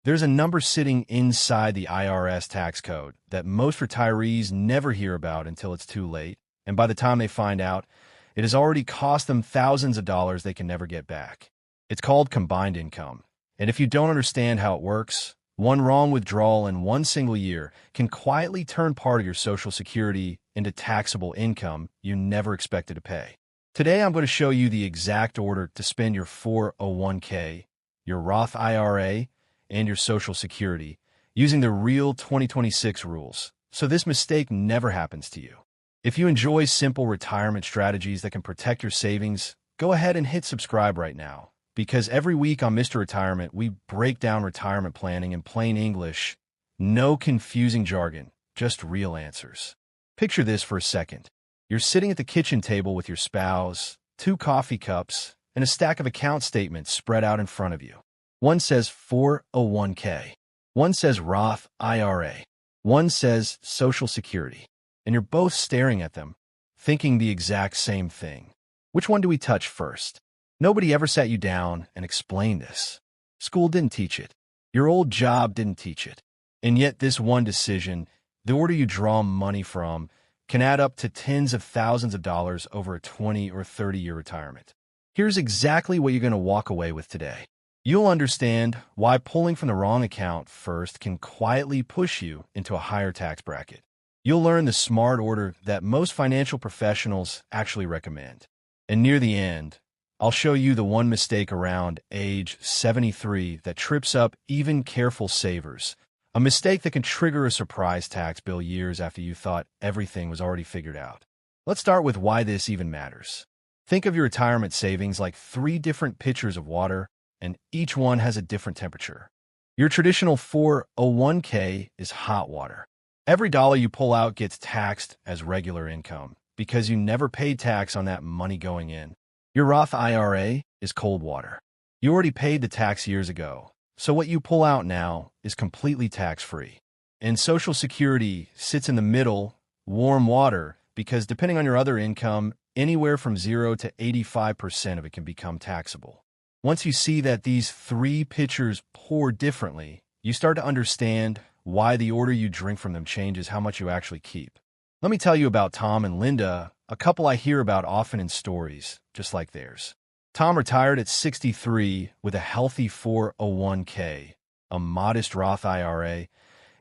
There's a number sitting inside the IRS tax code that most retirees never hear about until it's too late, and by the time they find out, it has already cost them thousands of dollars they can never get back. It's called combined income, and if you don't understand how it works, one wrong withdrawal in one single year can quietly turn part of your Social Security into taxable income you never expected to pay. Today, I'm going to show you the exact order to spend your 401k, your Roth IRA, and your Social Security using the real 2026 rules, so this mistake never happens to you. If you enjoy simple retirement strategies that can protect your savings, go ahead and hit subscribe right now, because every week on Mr. Retirement, we break down retirement planning in plain English. No confusing jargon, just real answers. Picture this for a second. You're sitting at the kitchen table with your spouse, 2 coffee cups, and a stack of account statements spread out in front of you. One says 401k, one says Roth IRA, one says Social Security, and you're both staring at them, thinking the exact same thing. Which one do we touch first? Nobody ever sat you down and explained this. School didn't teach it. Your old job didn't teach it. And yet this one decision, the order you draw money from, can add up to tens of thousands of dollars over a 20 or 30-year retirement. Here's exactly what you're going to walk away with today. You'll understand why pulling from the wrong account first can quietly push you into a higher tax bracket. You'll learn the smart order that most financial professionals actually recommend. And near the end, I'll show you the one mistake around age 73 that trips up even careful savers, a mistake that can trigger a surprise tax bill years after you thought everything was already figured out. Let's start with why this even matters. Think of your retirement savings like 3 different pitchers of water, and each one has a different temperature. Your traditional 401k is hot water. Every dollar you pull out gets taxed as regular income because you never paid tax on that money going in. Your Roth IRA is cold water. You already paid the tax years ago, so what you pull out now is completely tax-free. And Social Security sits in the middle, warm water, because depending on your other income, anywhere from 0 to 85% of it can become taxable. Once you see that these 3 pitchers pour differently, you start to understand why the order you drink from them changes how much you actually keep. Let me tell you about Tom and Linda, a couple I hear about often in stories, just like theirs. Tom retired at 63 with a healthy 401k, a modest Roth IRA,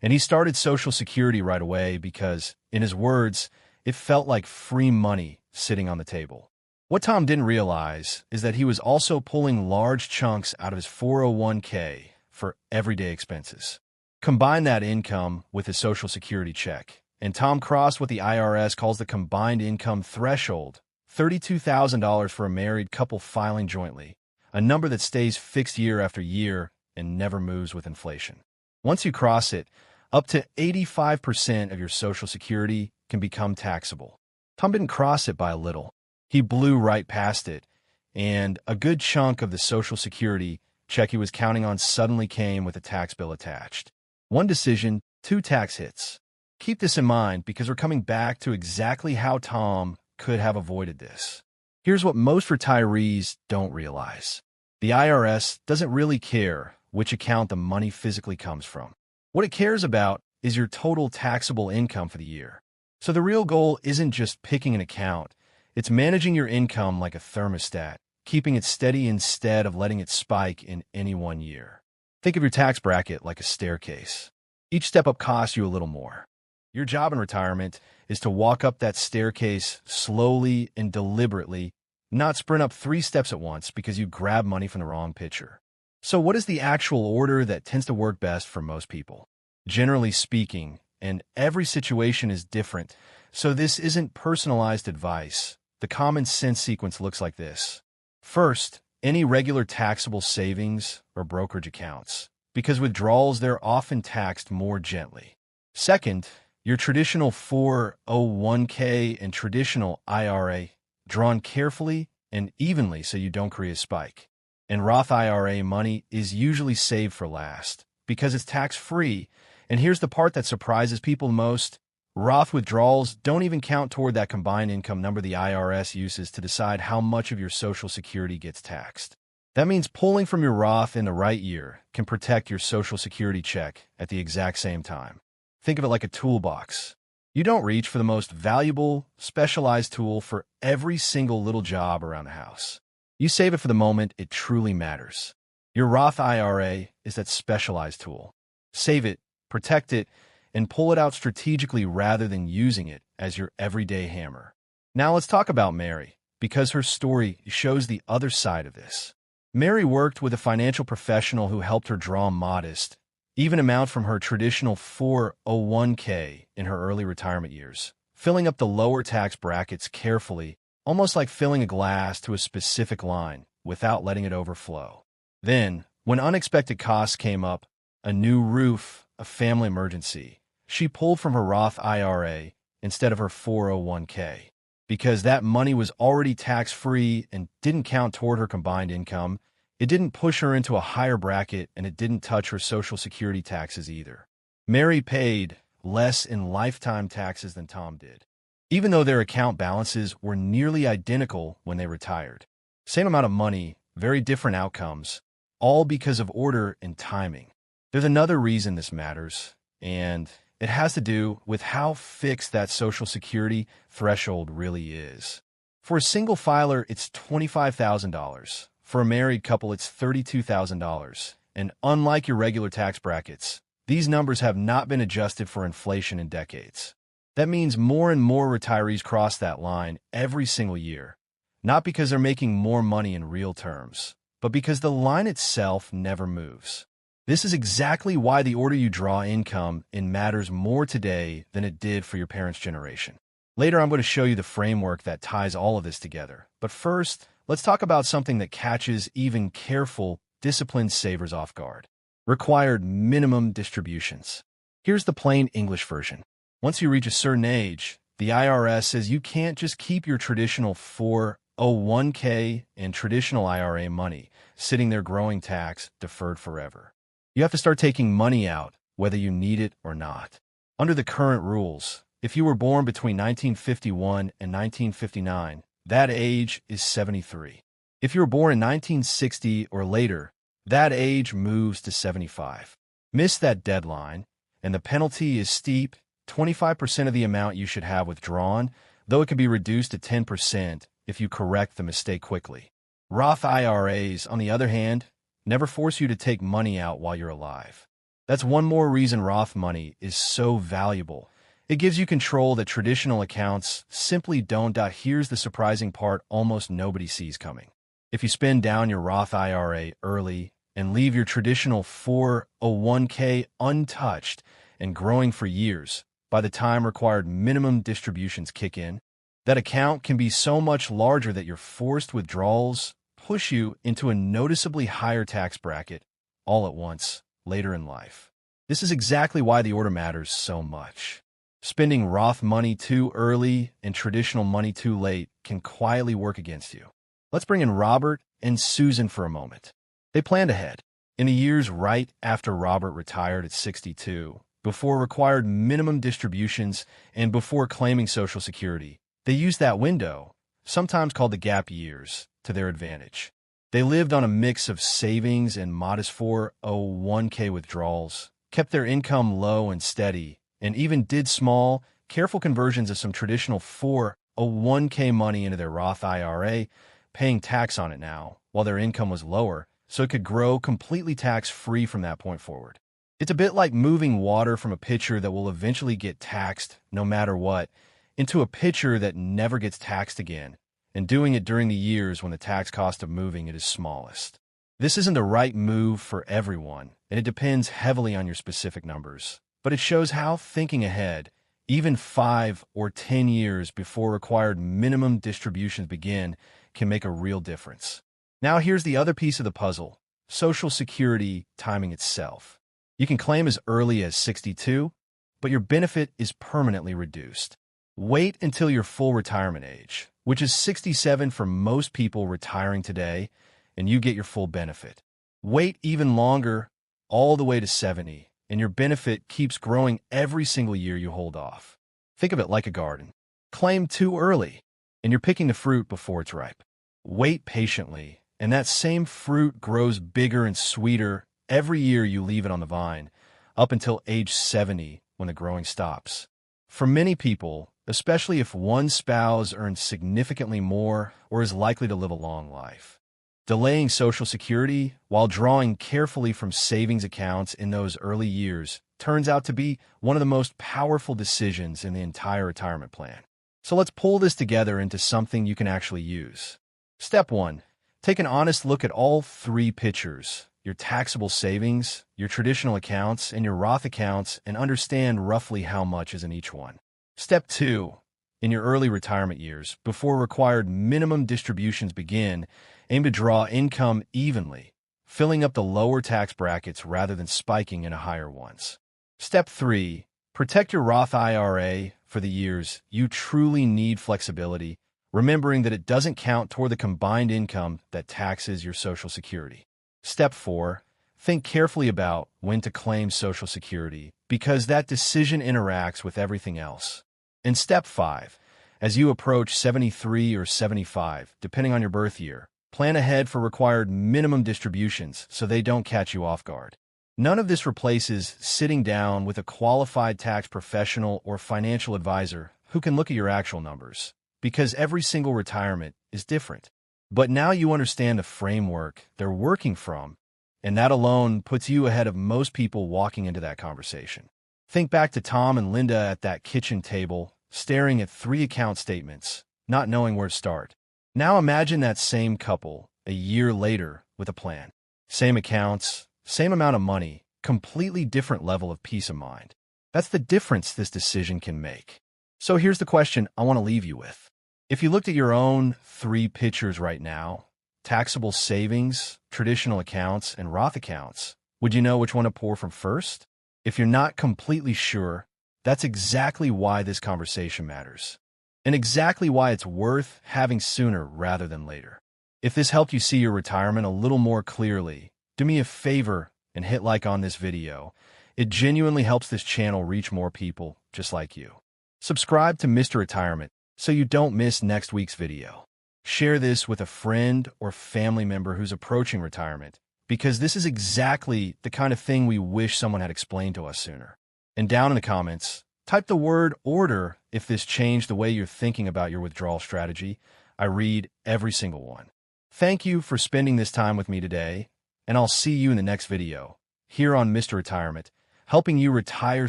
and he started Social Security right away because, in his words, it felt like free money sitting on the table. What Tom didn't realize is that he was also pulling large chunks out of his 401k for everyday expenses. Combine that income with his Social Security check, and Tom crossed what the IRS calls the combined income threshold, $32,000 for a married couple filing jointly, a number that stays fixed year after year and never moves with inflation. Once you cross it, up to 85% of your Social Security can become taxable. Tom didn't cross it by a little. He blew right past it, and a good chunk of the Social Security check he was counting on suddenly came with a tax bill attached. One decision, 2 tax hits. Keep this in mind because we're coming back to exactly how Tom could have avoided this. Here's what most retirees don't realize. The IRS doesn't really care which account the money physically comes from. What it cares about is your total taxable income for the year. So the real goal isn't just picking an account. It's managing your income like a thermostat, keeping it steady instead of letting it spike in any one year. Think of your tax bracket like a staircase. Each step up costs you a little more. Your job in retirement is to walk up that staircase slowly and deliberately, not sprint up 3 steps at once because you grab money from the wrong pitcher. So what is the actual order that tends to work best for most people? Generally speaking, and every situation is different, so this isn't personalized advice. The common sense sequence looks like this. First, any regular taxable savings or brokerage accounts, because withdrawals, they're often taxed more gently. Second, your traditional 401k and traditional IRA, drawn carefully and evenly so you don't create a spike. And Roth IRA money is usually saved for last because it's tax-free. And here's the part that surprises people most. Roth withdrawals don't even count toward that combined income number the IRS uses to decide how much of your Social Security gets taxed. That means pulling from your Roth in the right year can protect your Social Security check at the exact same time. Think of it like a toolbox. You don't reach for the most valuable, specialized tool for every single little job around the house. You save it for the moment it truly matters. Your Roth IRA is that specialized tool. Save it, protect it, and pull it out strategically rather than using it as your everyday hammer. Now let's talk about Mary, because her story shows the other side of this. Mary worked with a financial professional who helped her draw a modest, even amount from her traditional 401k in her early retirement years, filling up the lower tax brackets carefully, almost like filling a glass to a specific line without letting it overflow. Then, when unexpected costs came up, a new roof, a family emergency, she pulled from her Roth IRA instead of her 401k. Because that money was already tax-free and didn't count toward her combined income, it didn't push her into a higher bracket, and it didn't touch her Social Security taxes either. Mary paid less in lifetime taxes than Tom did, even though their account balances were nearly identical when they retired. Same amount of money, very different outcomes, all because of order and timing. There's another reason this matters, and it has to do with how fixed that Social Security threshold really is. For a single filer, it's $25,000. For a married couple, it's $32,000. And unlike your regular tax brackets, these numbers have not been adjusted for inflation in decades. That means more and more retirees cross that line every single year, not because they're making more money in real terms, but because the line itself never moves. This is exactly why the order you draw income in matters more today than it did for your parents' generation. Later, I'm going to show you the framework that ties all of this together. But first, let's talk about something that catches even careful, disciplined savers off guard. Required minimum distributions. Here's the plain English version. Once you reach a certain age, the IRS says you can't just keep your traditional 401k and traditional IRA money sitting there growing tax deferred forever. You have to start taking money out, whether you need it or not. Under the current rules, if you were born between 1951 and 1959, that age is 73. If you were born in 1960 or later, that age moves to 75. Miss that deadline, and the penalty is steep, 25% of the amount you should have withdrawn, though it can be reduced to 10% if you correct the mistake quickly. Roth IRAs, on the other hand, never force you to take money out while you're alive. That's one more reason Roth money is so valuable. It gives you control that traditional accounts simply don't. Here's the surprising part almost nobody sees coming. If you spend down your Roth IRA early and leave your traditional 401k untouched and growing for years, by the time required minimum distributions kick in, that account can be so much larger that your forced withdrawals push you into a noticeably higher tax bracket all at once later in life. This is exactly why the order matters so much. Spending Roth money too early and traditional money too late can quietly work against you. Let's bring in Robert and Susan for a moment. They planned ahead. In the years right after Robert retired at 62, before required minimum distributions and before claiming Social Security, they used that window, sometimes called the gap years, to their advantage. They lived on a mix of savings and modest 401k withdrawals, kept their income low and steady, and even did small, careful conversions of some traditional 401k money into their Roth IRA, paying tax on it now, while their income was lower, so it could grow completely tax-free from that point forward. It's a bit like moving water from a pitcher that will eventually get taxed no matter what, into a pitcher that never gets taxed again, and doing it during the years when the tax cost of moving it is smallest. This isn't the right move for everyone, and it depends heavily on your specific numbers, but it shows how thinking ahead, even 5 or 10 years before required minimum distributions begin, can make a real difference. Now here's the other piece of the puzzle, Social Security timing itself. You can claim as early as 62, but your benefit is permanently reduced. Wait until your full retirement age, which is 67 for most people retiring today, and you get your full benefit. Wait even longer, all the way to 70, and your benefit keeps growing every single year you hold off. Think of it like a garden. Claim too early, and you're picking the fruit before it's ripe. Wait patiently, And that same fruit grows bigger and sweeter every year you leave it on the vine, up until age 70 when the growing stops. For many people, especially if one spouse earns significantly more or is likely to live a long life, delaying Social Security while drawing carefully from savings accounts in those early years turns out to be one of the most powerful decisions in the entire retirement plan. So let's pull this together into something you can actually use. Step 1. Take an honest look at all three pictures: your taxable savings, your traditional accounts, and your Roth accounts, and understand roughly how much is in each one. Step 2. In your early retirement years, before required minimum distributions begin, aim to draw income evenly, filling up the lower tax brackets rather than spiking into higher ones. Step 3. Protect your Roth IRA for the years you truly need flexibility, remembering that it doesn't count toward the combined income that taxes your Social Security. Step 4. Think carefully about when to claim Social Security, because that decision interacts with everything else. And Step 5. As you approach 73 or 75, depending on your birth year, plan ahead for required minimum distributions so they don't catch you off guard. None of this replaces sitting down with a qualified tax professional or financial advisor who can look at your actual numbers, because every single retirement is different. But now you understand the framework they're working from, and that alone puts you ahead of most people walking into that conversation. Think back to Tom and Linda at that kitchen table, staring at 3 account statements, not knowing where to start. Now imagine that same couple a year later with a plan. Same accounts, same amount of money, completely different level of peace of mind. That's the difference this decision can make. So here's the question I want to leave you with. If you looked at your own 3 pictures right now, taxable savings, traditional accounts, and Roth accounts, would you know which one to pour from first? If you're not completely sure, that's exactly why this conversation matters, and exactly why it's worth having sooner rather than later. If this helped you see your retirement a little more clearly, do me a favor and hit like on this video. It genuinely helps this channel reach more people just like you. Subscribe to Mr. Retirement so you don't miss next week's video. Share this with a friend or family member who's approaching retirement, because this is exactly the kind of thing we wish someone had explained to us sooner. And down in the comments, type the word order if this changed the way you're thinking about your withdrawal strategy. I read every single one. Thank you for spending this time with me today, and I'll see you in the next video, here on Mr. Retirement, helping you retire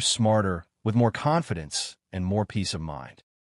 smarter with more confidence and more peace of mind.